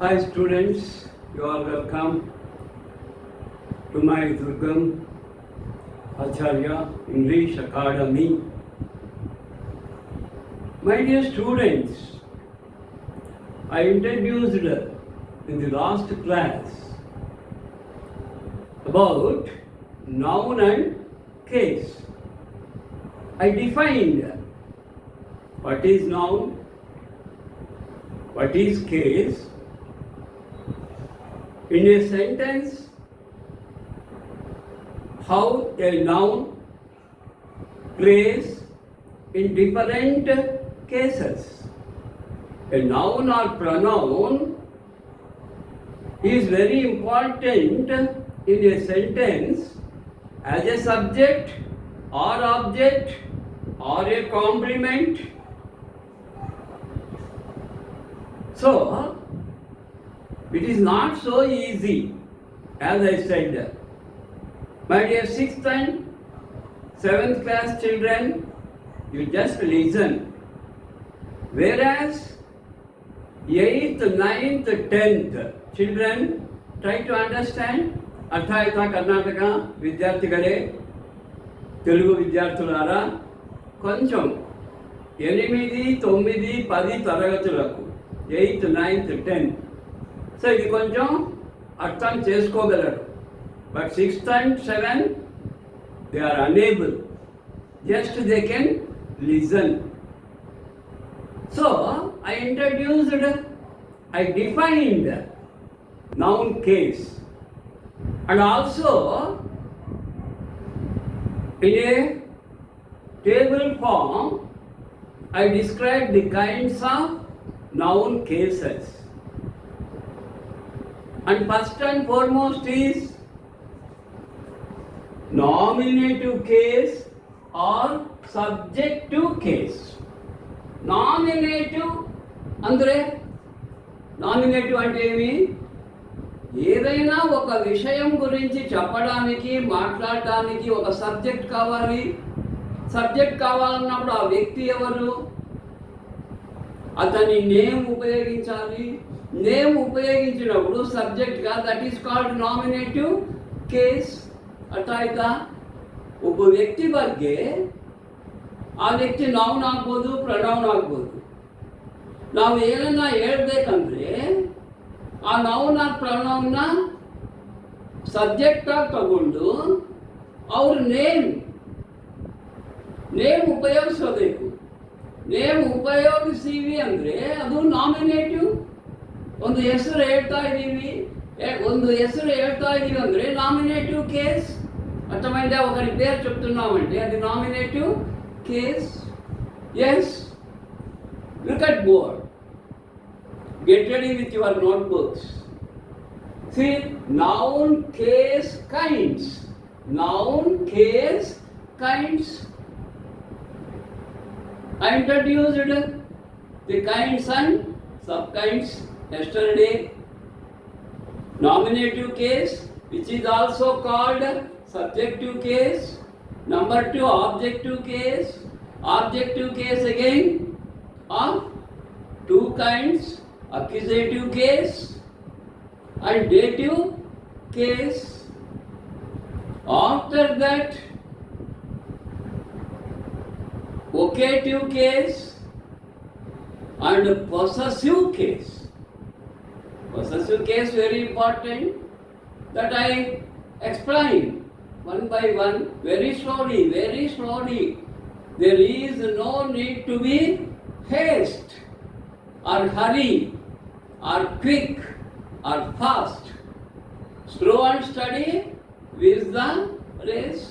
Hi students, you are welcome to my Durgam Acharya English Academy. My dear students, I introduced in the last class about noun and case. I defined what is noun, what is case. In a sentence, how a noun plays in different cases. A noun or pronoun is very important in a sentence as a subject or object or a complement. So, it is not so easy, as I said. My dear 6th and 7th class children, you just listen. Whereas 8th, 9th, 10th children, try to understand. అర్థాయిత Karnataka విద్యార్థిಗಳే, Telugu విద్యార్థులారా, కొంచెం 8, 9, 10 తరగతులకు 8th, 9th, 10th. So ఇది కొంచెం అర్థం చేసుకోగలరు. But 6th and 7th, they are unable. Just they can listen. So I defined noun case, and also in a table form I described the kinds of noun cases. And first and foremost is nominative case or subjective case. Nominative andre nominative అంటే ఏమి? ఏదైనా ఒక విషయం గురించి చెప్పడానికి, మాట్లాడడానికి ఒక subject కావాలి. సబ్జెక్ట్ కావాలన్నప్పుడు ఆ వ్యక్తి ఎవరు, అతని నేమ్ ఉపయోగించాలి. నేమ్ ఉపయోగించినప్పుడు ಸಬ್ಜೆಕ್ಟ್గా that is called nominative case. ಅರ್ಥ ಆಯ್ತಾ? ಒಬ್ಬ ವ್ಯಕ್ತಿ ಬಗ್ಗೆ ಆ ವ್ಯಕ್ತಿ ನೌನ್ ಆಗ್ಬೋದು, ಪ್ರನೌನ್ ಆಗ್ಬೋದು. ನಾವು ಏನನ್ನ ಹೇಳ್ಬೇಕಂದ್ರೆ ಆ ನೌನ್ ಆರ್ ಪ್ರನೌನ್ನ ಸಬ್ಜೆಕ್ಟ್ ಆಗಿ ತಗೊಂಡು ಅವ್ರ ನೇಮ್ ಉಪಯೋಗಿಸಬೇಕು. ನೇಮ್ ಉಪಯೋಗಿಸಿವಿ ಅಂದರೆ ಅದು ನಾಮಿನೇಟಿವ್. ಒಂದು ಹೆಸರು ಹೇಳ್ತಾ ಇದ್ದೀವಿ ಅಂದರೆ నామినేటివ్ కేస్. అర్థమైందా? ఒకరి పేరు చెప్తున్నామంటే అది nominative case. Yes, look at board. Get ready with your notebooks. See, noun case kinds. Noun case kinds. I introduced the kinds and subkinds yesterday. Nominative case, which is also called subjective case. Number 2, objective case. Objective case again of 2 kinds, accusative case and dative case. After that, vocative case and possessive case. Possessive case very important, that I explain one by one, very slowly. There is no need to be haste or hurry or quick or fast. Slow and steady with the race.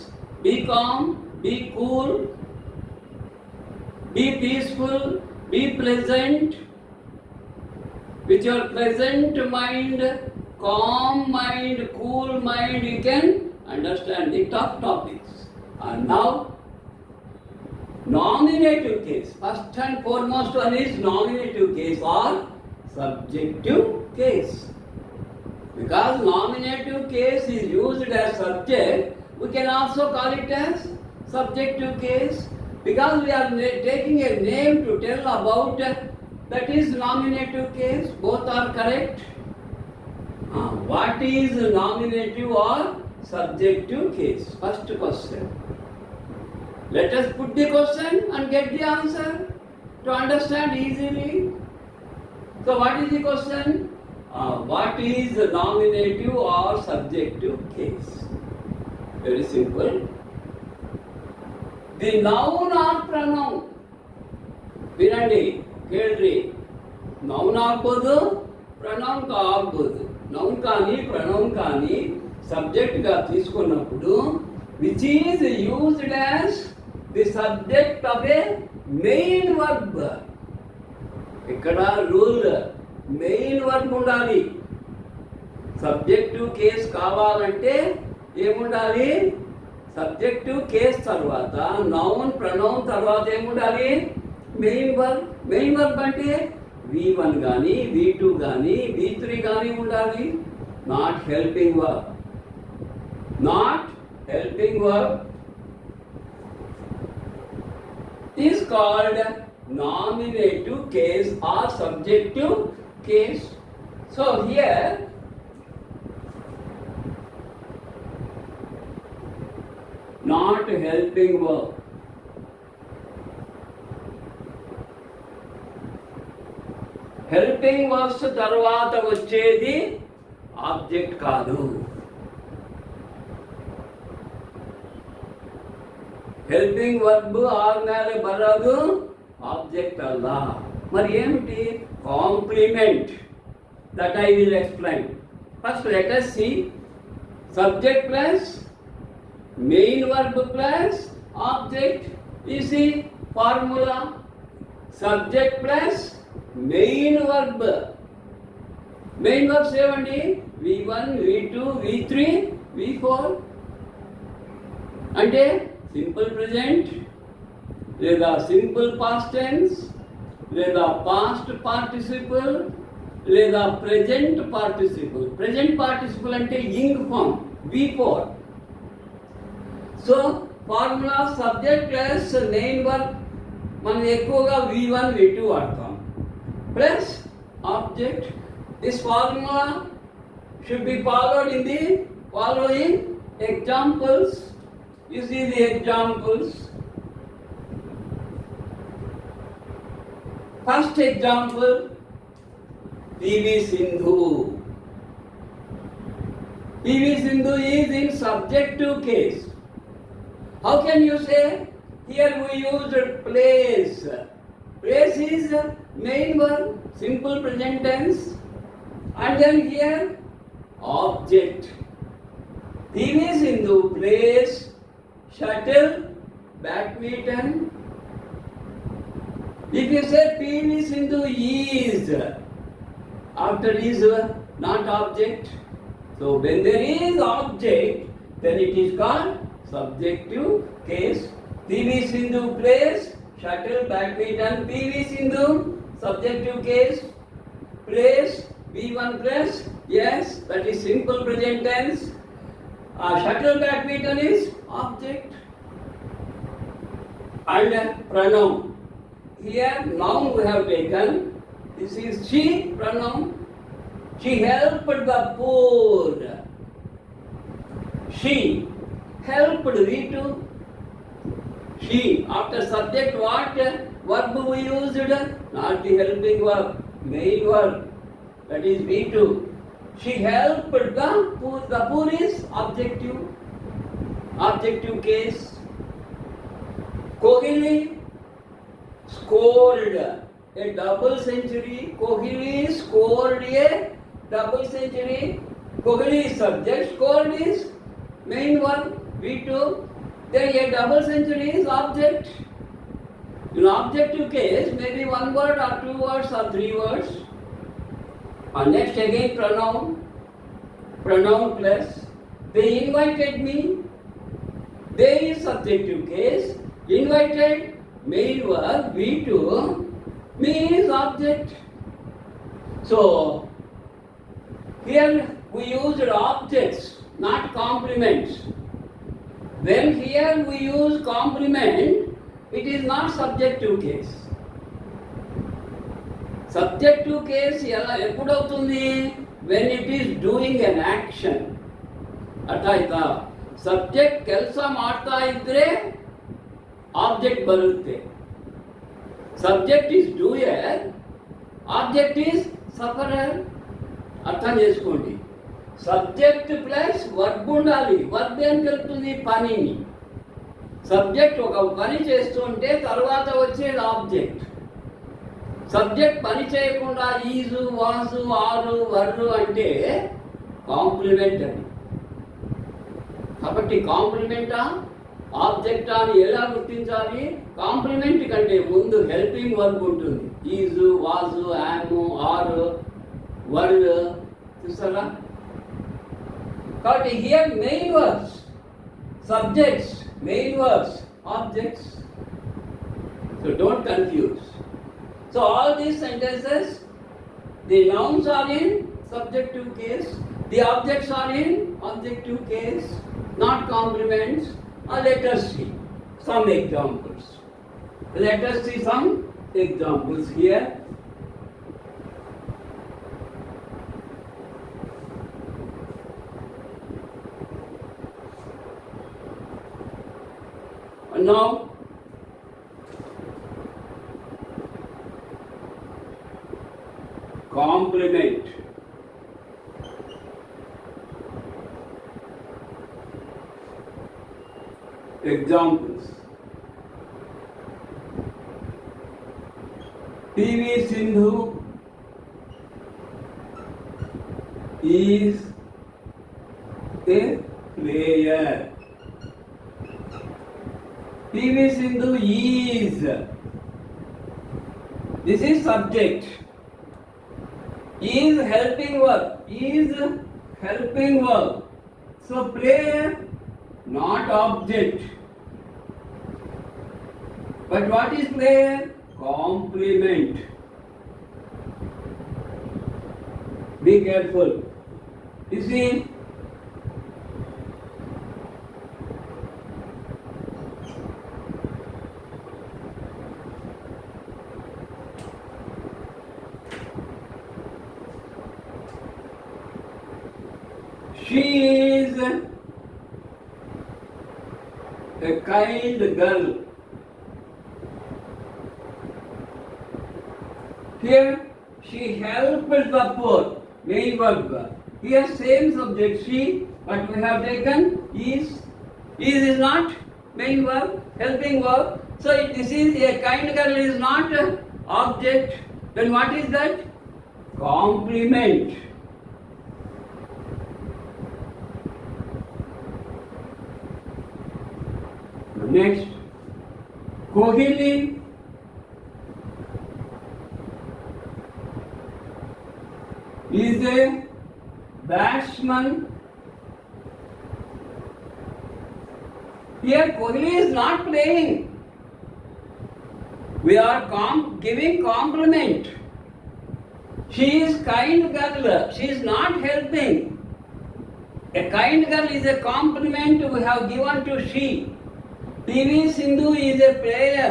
Be calm, be cool, be peaceful, be pleasant. With your pleasant mind, calm mind, cool mind, you can understand the tough topics. And now, nominative case. First and foremost one is nominative case or subjective case. Because nominative case is used as subject, we can also call it as subjective case. Because we are taking a name to tell about, that is nominative case. Both are correct. What is nominative or subjective case? First question. Let us put the question and get the answer to understand easily. So what is the question? What is the nominative or subjective case? Very simple. The noun or pronoun. ವಿನಂಡಿ ಕೇಳ್ರಿ, noun ಆಗ್ಬೋದು, pronoun ಆಗ್ಬೋದು. Noun కానీ pronoun కానీ సబ్జెక్ట్గా తీసుకున్నప్పుడు which is used as the subject of A main verb. ఇక్కడ rule main verb ఉండాలి. Subjective case కావాలంటే ఏముండాలి? సబ్జెక్టివ్ కేస్ తర్వాత నౌన్ ప్రనౌన్ తర్వాత ఏముండాలి? Main verb. మెయిన్ వర్బ్ అంటే V1 కానీ V2 కానీ V3 కానీ ఉండాలి. Not helping verb. Not helping verb is called nominative case or subjective case. So here not helping verb. Helping verbs తర్వాత వచ్చేది ఆబ్జెక్ట్ కాదు. హెల్పింగ్ వర్బ్ ఆర్డినరీ బరదు, object అల్ల. మరి ఏమిటి? Complement. That I will explain. First let us see subject plus main verb plus object is the formula. Subject plus main verb. Main verbs ఏమండి? V1, V2, V3, V4. అంటే simple present లేదా simple past tense లేదా past participle లేదా present participle. Present participle అంటే ing form V4. So formula subject plus main verb మనం ఎక్కువగా V1, V2 వాడతాం. Plus object. This formula should be followed in the following examples. You see the examples. First example, PV Sindhu. PV Sindhu is in subjective case. How can you say? Here we used place. Place is main verb, simple present tense, and then here object. PV Sindhu plays shuttle, badminton. If you say PV Sindhu is, after is not object. So when there is object, then it is called subjective case. PV Sindhu plays shuttle, badminton. PV Sindhu subjective case. Place V1 plus, yes, that is simple present tense. Shuttle, badminton is object. And pronoun. Here noun we have taken. This is she, pronoun. She helped the poor. She helped V2. She, after subject what verb we used? Not the helping verb, main verb, that is V2. She helped the poor. The poor is objective. Objective case. Kohli scored a double century. Kohli scored a double century. Kohli is subject, scored is main verb V2. Then a double century is object. In objective case, maybe one word or two words or three words. And next again pronoun. Pronoun plus. They invited me. They is subjective case. Invited, main verb V2. Me is object. So here we used objects, not complements. When here we use complement, it is not subjective case. Subjective case ఎలా ఎప్పుడు అవుతుంది? when it is doing an action. ಅರ್ಥ ಆಯ್ತಾ? Subject ಕೆಲಸ ಮಾಡ್ತಾ ಇದ್ರೆ object ಬರುತ್ತೆ. Subject is doer, object is sufferer. అర్థం చేసుకోండి. సబ్జెక్ట్ ప్లస్ వర్బ్ ఉండాలి. వర్బ్ ఏం తెలుపుతుంది? పనిని. సబ్జెక్ట్ ఒక పని చేస్తుంటే తర్వాత వచ్చేది ఆబ్జెక్ట్. సబ్జెక్ట్ పని చేయకుండా ఈజు, వాసు, ఆరు, వర్రు అంటే కాంప్లిమెంట్ అని. కాబట్టి కాంప్లిమెంటా ఆబ్జెక్టా అని ఎలా గుర్తించాలి? కాంప్లిమెంట్ కంటే ముందు హెల్పింగ్ వర్బ్ ఉంటుంది. ఈజు, వాజు, యాము, ఆరు, వర్. చూసారా? కాబట్టి here main verbs, subjects, main verbs, objects. So don't confuse. So all these sentences, the nouns are in subjective case, the objects are in objective case, not complements. Let us see some examples. Let us see some examples here. And now complement. Examples. PV Sindhu is a player. PV Sindhu is. This is subject. Is helping verb. Is helping verb. So player, not object. But what is player? Complement. Be careful. You see, she is a kind girl. Here she helped the poor. Main verb. Here same subject she, but we have taken is. Is not main verb, helping verb. So this is a kind girl is not object. Then what is that? Complement. Next, Kohili is a batsman. Here Kohili is not playing. We are giving compliment. She is kind girl. She is not helping. A kind girl is a compliment we have given to she. PV Sindhu is a player.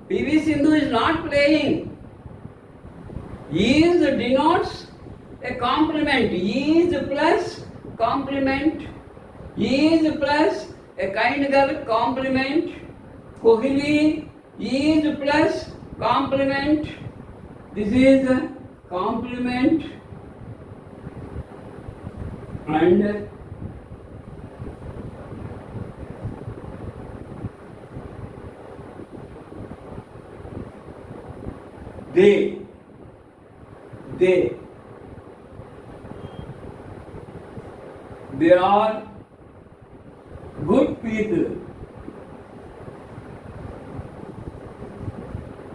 PV Sindhu is not playing. Is denotes a complement. Is plus complement. Is plus a kind girl complement. Kohili is plus complement. This is a complement. And they are good people.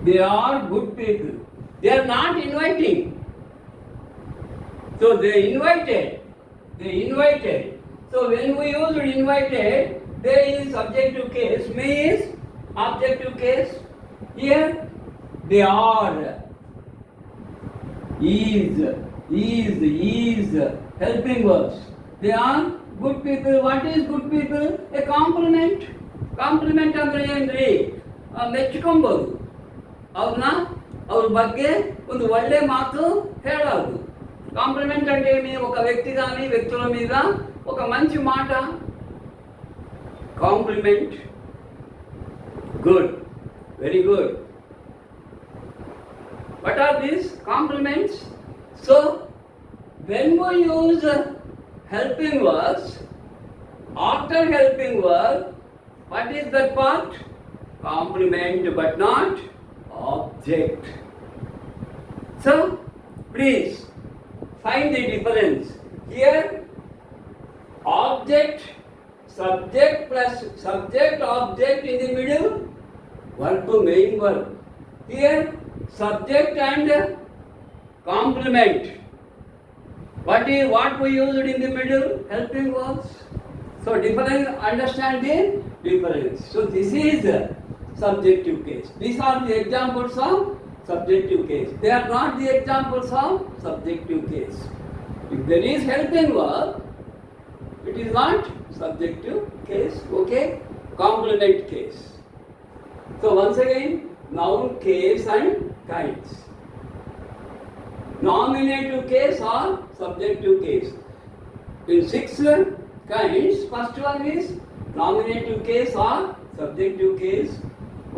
They are good people. They are not inviting. So they invited. So when we use invited, they is subjective case, me is objective case. Here they are. Is helping verbs. They are good people. What is good people? A compliment. Compliment ಅಂದ್ರೆ ಏನ್ರಿ? ಮೆಚ್ಕೊಂಬೋದು. ಅವ್ರನ್ನ ಅವ್ರ ಬಗ್ಗೆ ಒಂದು ಒಳ್ಳೆ ಮಾತು ಹೇಳೋದು. Complement అంటే ఏమి? ఒక వ్యక్తి కానీ వ్యక్తుల మీద ఒక మంచి మాట. Compliment, good, very good. What are these compliments? So, when we use helping words, after helping word, what is that part? Complement, but not object. So, please find the difference. Here, object, subject plus subject, object in the middle, verb, main verb. Here, subject and complement. What we used in the middle? Helping verbs. So difference, understand the difference. So this is subjective case. These are the examples of subjective case. They are not the examples of subjective case. If there is helping verb, it is not subjective case. Okay? Complement case. So once again, noun case and kinds. Nominative case or subjective case. In 6 kinds, first one is nominative case or subjective case.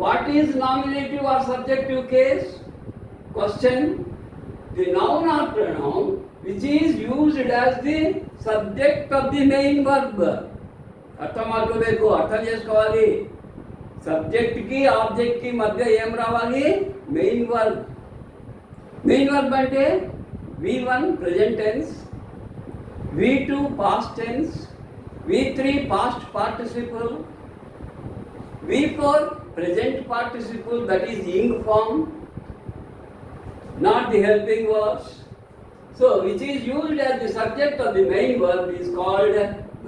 What is nominative or subjective case? Question. The noun or pronoun which is used as the subject of the main verb. అర్థం చేసుకోಬೇಕು, అర్థం చేసుకోవాలి. Subject కి object కి మధ్య ఏం రావాలి? Main verb. Main verb అంటే V1 present tense, V2 past tense, V3 past participle, V4 present participle, that is ing form, not the helping verbs. So which is used as the subject of the main verb is called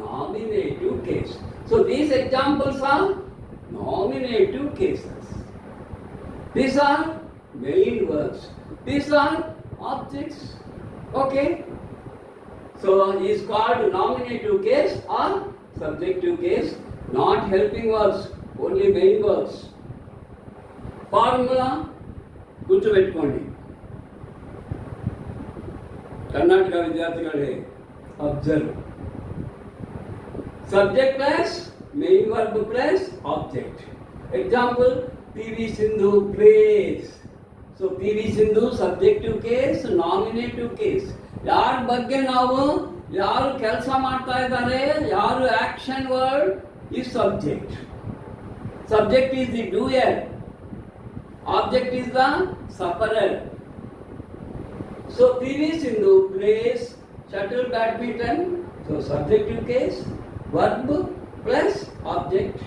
nominative case. So these examples are nominative cases. These are main verbs. These are objects. Okay? So is called nominative case or subjective case, not helping verbs, only main verbs. Formula గుర్తుపెట్టుకోండి. కర్ణాటక విద్యార్థిಗಳೇ, observe. Subject plus main verb plus object. Example, PV Sindhu plays. So PV Sindhu subjective case, nominative case. ಯಾರ ಬಗ್ಗೆ ನಾವು ಯಾರು ಕೆಲಸ ಮಾಡ್ತಾ ಇದ್ದಾರೆ, ಯಾರು action word is subject. Subject is the doer. Object is the sufferer. So PV Sindhu plays shuttle badminton. So subjective case, verb plus object.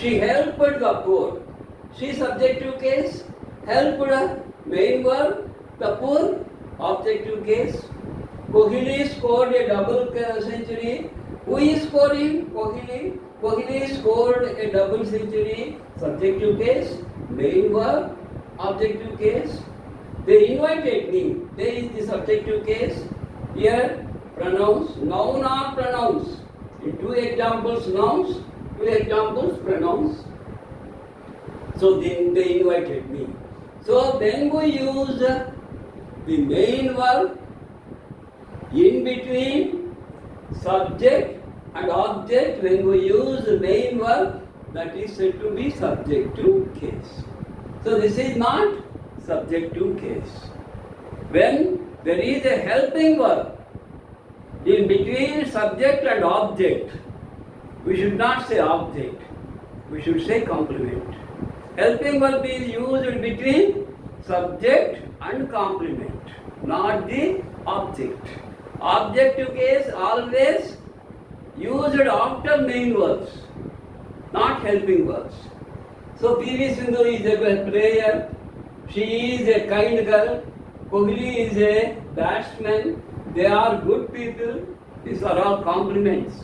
She helped the poor. She subjective case, helped main verb, the poor objective case. Kohli scored a double century. Who is scoring? Kohli. Kohli scored a double century. Subjective case, main verb, objective case. They invited me. They is the subjective case. Here pronouns, noun or pronouns. In 2 examples nouns, 2 examples pronouns. So then they invited me. So then we use the main verb in between subject and object. When we use the main verb, that is said to be subjective case. So this is not subjective case. When there is a helping verb in between subject and object, we should not say object, we should say complement. Helping verb is used between subject and complement, not the object. Objective case always used after main verbs, not helping verbs. So PV Sindhu is a player, she is a kind girl, Kohli is a batsman, they are good people. These are all compliments.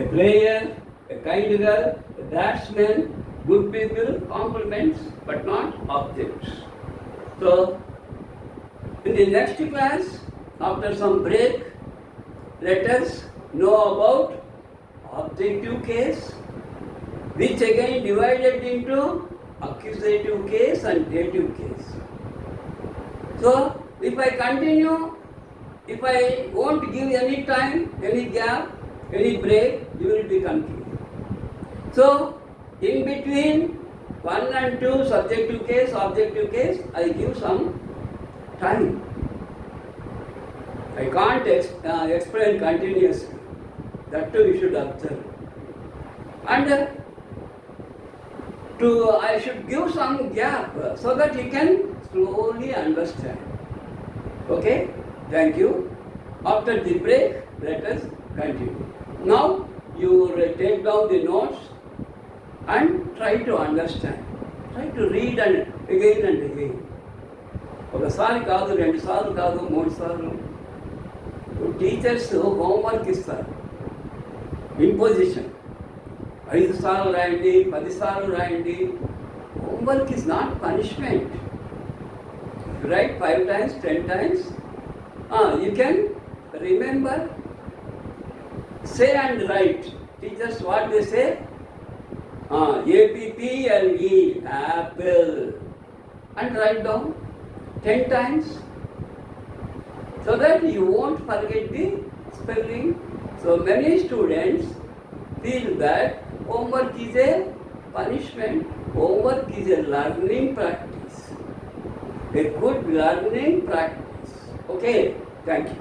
A player, a kind girl, a batsman, good people, compliments, but not objects. So in the next class, after some break, let us know about objective case, which again divided into accusative case and dative case. So If I continue, if I won't give any time, any gap, any break, you will be confused. So, in between 1 and 2, subjective case, objective case, I give some time. I can't explain continuously. That too you should observe. And I should give some gap so that you can slowly understand. Okay? Thank you. After the break, let us continue. Now, you take down the notes and try to understand. Try to read and again. ఒకసారి కాదు, 2 సార్లు కాదు, 3 సార్లు. Teachers homework ఇస్తారు, imposition. 5 సార్లు రాయండి, 10 సార్లు రాయండి. Homework is not punishment. You write 5 times, 10 times. You can remember, say and write. Teachers what they say? APPLE, apple. And write down 10 times so that you won't forget the spelling. So many students feel that homework is a punishment. Homework is a learning practice, a good learning practice. Okay, thank you.